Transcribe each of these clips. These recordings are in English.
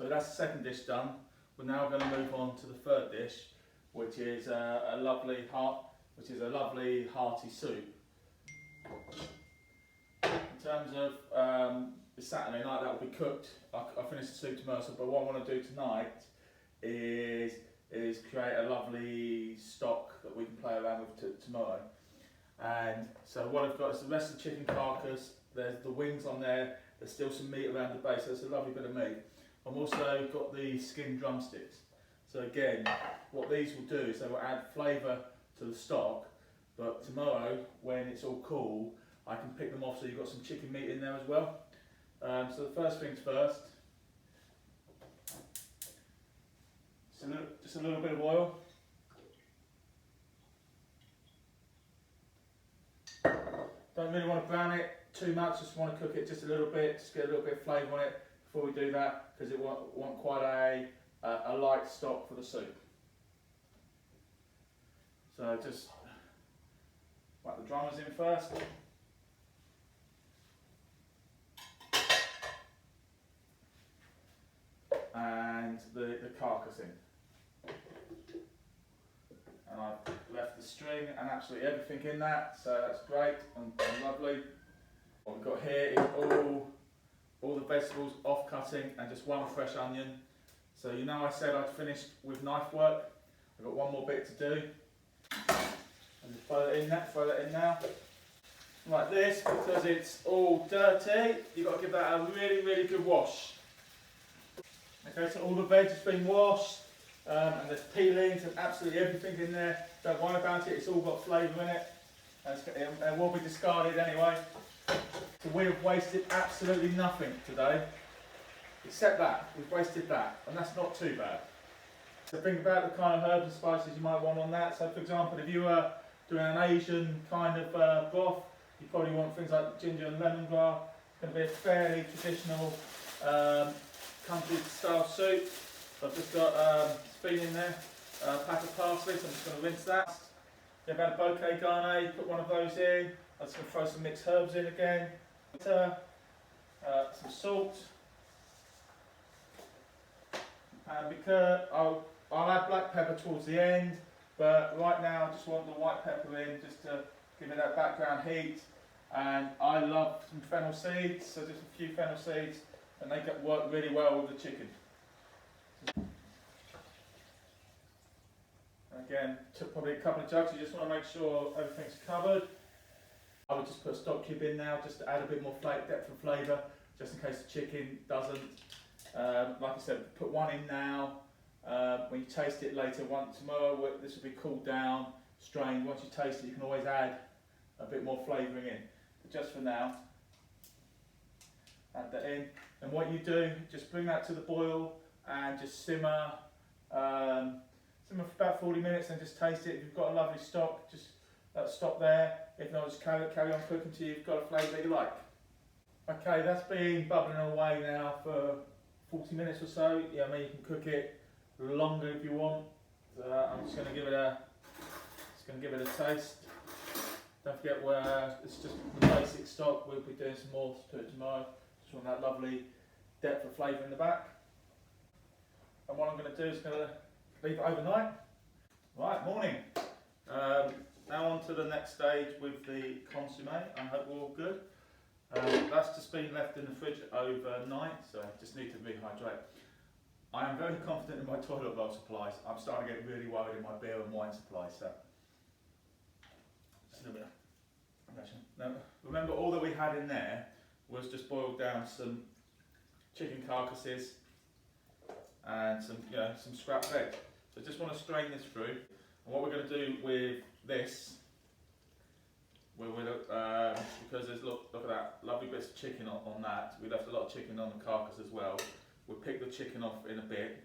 So that's the second dish done. We're now going to move on to the third dish, which is a lovely hearty soup. In terms of the Saturday night, that will be cooked. I finished the soup tomorrow, but what I want to do tonight is create a lovely stock that we can play around with tomorrow. And so what I've got is the rest of the chicken carcass. There's the wings on there. There's still some meat around the base, so it's a lovely bit of meat. I've also got the skinned drumsticks. So again, what these will do is they will add flavour to the stock, but tomorrow, when it's all cool, I can pick them off so you've got some chicken meat in there as well. So the first things first, just a little bit of oil. Don't really want to brown it too much, just want to cook it just a little bit, just get a little bit of flavour on it before we do that, because it want quite a light stock for the soup. So just whack the drummers in first. And the carcass in. And I've left the string and absolutely everything in that, so that's great and lovely. What we've got here is all the vegetables off cutting and just one fresh onion. So you know I said I'd finished with knife work. I've got one more bit to do. And just throw that in now. Like this, because it's all dirty, you've got to give that a really, really good wash. Okay, so all the veg has been washed, and there's peelings and absolutely everything in there. Don't worry about it, it's all got flavour in it. It will be discarded anyway. So we have wasted absolutely nothing today, except that. We've wasted that, and that's not too bad. So think about the kind of herbs and spices you might want on that. So for example, if you were doing an Asian kind of broth, you probably want things like ginger and lemongrass. It's going to be a fairly traditional country style soup. So I've just got been in there, a pack of parsley, so I'm just going to rinse that. If you have had a bouquet garni, put one of those in. I'm just going to throw some mixed herbs in again. Some salt. And because I'll add black pepper towards the end, but right now I just want the white pepper in just to give it that background heat. And I love some fennel seeds, so just a few fennel seeds, and they work really well with the chicken. Again, took probably a couple of jugs. You just want to make sure everything's covered. I would just put a stock cube in now just to add a bit more depth and flavour, just in case the chicken doesn't. Like I said, put one in now. When you taste it later, tomorrow, this will be cooled down, strained. Once you taste it, you can always add a bit more flavouring in. But just for now, add that in. And what you do, just bring that to the boil and just simmer. Simmer for about 40 minutes and just taste it. If you've got a lovely stock, just stop there. If not, just carry on cooking till you've got a flavour that you like. Okay, that's been bubbling away now for 40 minutes or so. Yeah, I mean you can cook it longer if you want. I'm just going to give it a taste. Don't forget it's just the basic stock. We'll be doing some more to it tomorrow. Just want that lovely depth of flavour in the back. And what I'm going to do is leave it overnight. Right, morning. Now on to the next stage with the consommé. I hope we're all good. That's just been left in the fridge overnight, so I just need to rehydrate. I am very confident in my toilet roll supplies. I'm starting to get really worried in my beer and wine supplies. So just a little bit. Now, remember, all that we had in there was just boiled down some chicken carcasses and some scrap veg. So I just want to strain this through. And what we're going to do with this, because there's look at that lovely bits of chicken on that. We left a lot of chicken on the carcass as well. We'll pick the chicken off in a bit,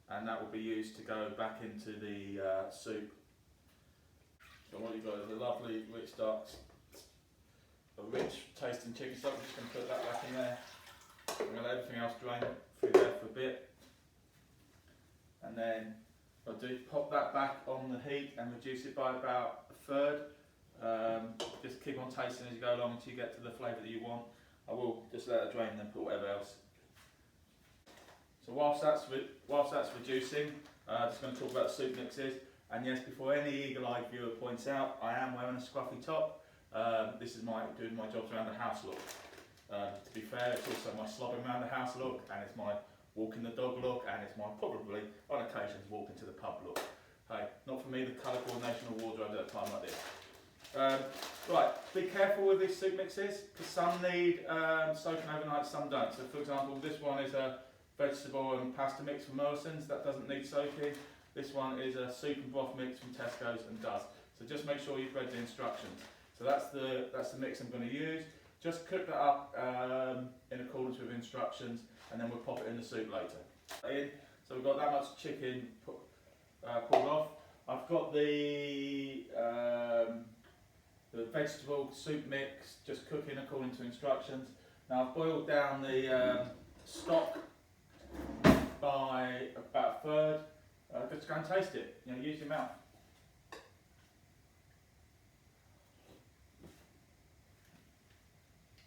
and that will be used to go back into the soup. So what you've got is a lovely rich tasting chicken stock. I'm just going to put that back in there. I'm going to let everything else drain through there for a bit, and then I'll pop that back on the heat and reduce it by about a third. Just keep on tasting as you go along until you get to the flavour that you want. I will just let it drain and then put whatever else. So whilst that's reducing, just going to talk about the soup mixes. And yes, before any eagle-eyed viewer points out, I am wearing a scruffy top. This is doing my jobs around the house look. To be fair, it's also my slobbing around the house look, and it's my walking the dog look, and it's my probably, on occasions, walking to the pub look. Hey, not for me the colour coordination of wardrobe at a time like this. Right, be careful with these soup mixes, because some need soaking overnight, some don't. So for example, this one is a vegetable and pasta mix from Morrison's, that doesn't need soaking. This one is a soup and broth mix from Tesco's and does. So just make sure you've read the instructions. So that's the mix I'm going to use. Just cook that up in accordance with instructions, and then we'll pop it in the soup later. So we've got that much chicken pulled off. I've got the vegetable soup mix just cooking according to instructions. Now I've boiled down the stock by about a third. Just go and taste it. Use your mouth.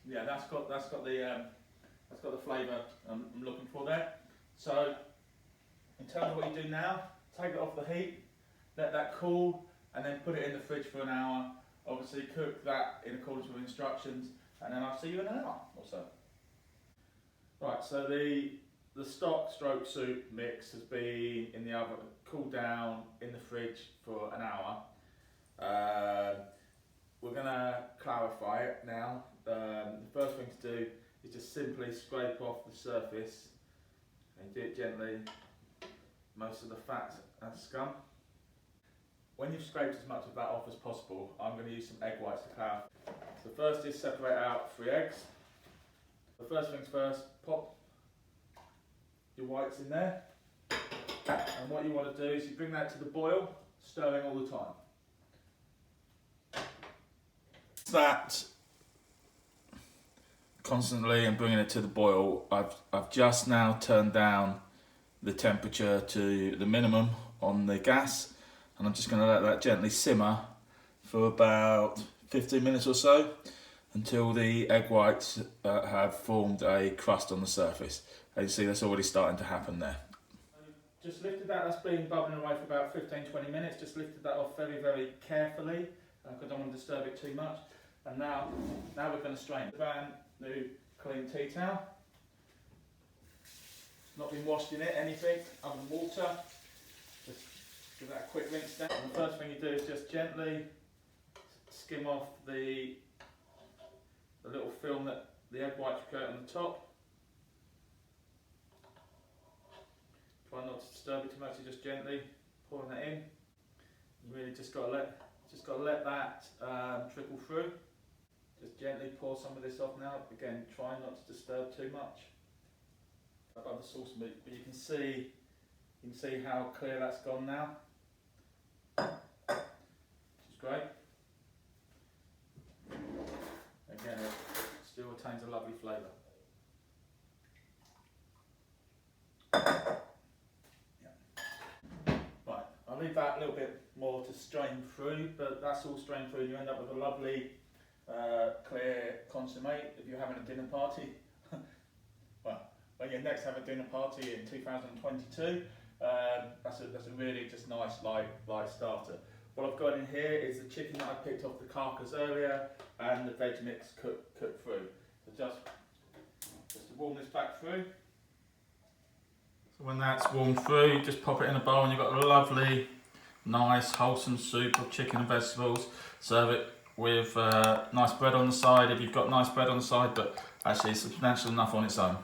Yeah, that's got the flavour I'm looking for there. So in terms of what you do now, take it off the heat, let that cool, and then put it in the fridge for an hour. Obviously cook that in accordance with instructions, and then I'll see you in an hour or so. Right, so the stock stroke soup mix has been in the oven, cooled down in the fridge for an hour. We're going to clarify it now. The first thing to do is just simply scrape off the surface, and do it gently, most of the fat and scum. When you've scraped as much of that off as possible, I'm going to use some egg whites to clarify. So first is separate out 3 eggs. The first things first, pop your whites in there, and what you want to do is you bring that to the boil, stirring all the time. That constantly and bringing it to the boil. I've just now turned down the temperature to the minimum on the gas, and I'm just going to let that gently simmer for about 15 minutes or so until the egg whites have formed a crust on the surface. As you see, that's already starting to happen there. Just lifted that, that's been bubbling away for about 15-20 minutes. Just lifted that off very, very carefully because I don't want to disturb it too much. And now we're going to strain. Brand new clean tea towel. Not been washed in it, anything other than water. Just give that a quick rinse down. And the first thing you do is just gently skim off the little film that the egg whites create on the top. Try not to disturb it too much, you just gently pouring that in. You really just got to let that trickle through. Just gently pour some of this off now. Again, try not to disturb too much. Above the sauce meat, but you can see how clear that's gone now, which is great. Again, it still retains a lovely flavour. Yeah. Right, I'll leave that a little bit more to strain through, but that's all strained through and you end up with a lovely clear consommé if you're having a dinner party. Well, when you next have a dinner party in 2022, that's a really just nice light starter. What I've got in here is the chicken that I picked off the carcass earlier and the veg mix cooked through. So just to warm this back through. So when that's warmed through, just pop it in a bowl and you've got a lovely, nice, wholesome soup of chicken and vegetables. Serve it with nice bread on the side if you've got nice bread on the side, but actually it's substantial enough on its own.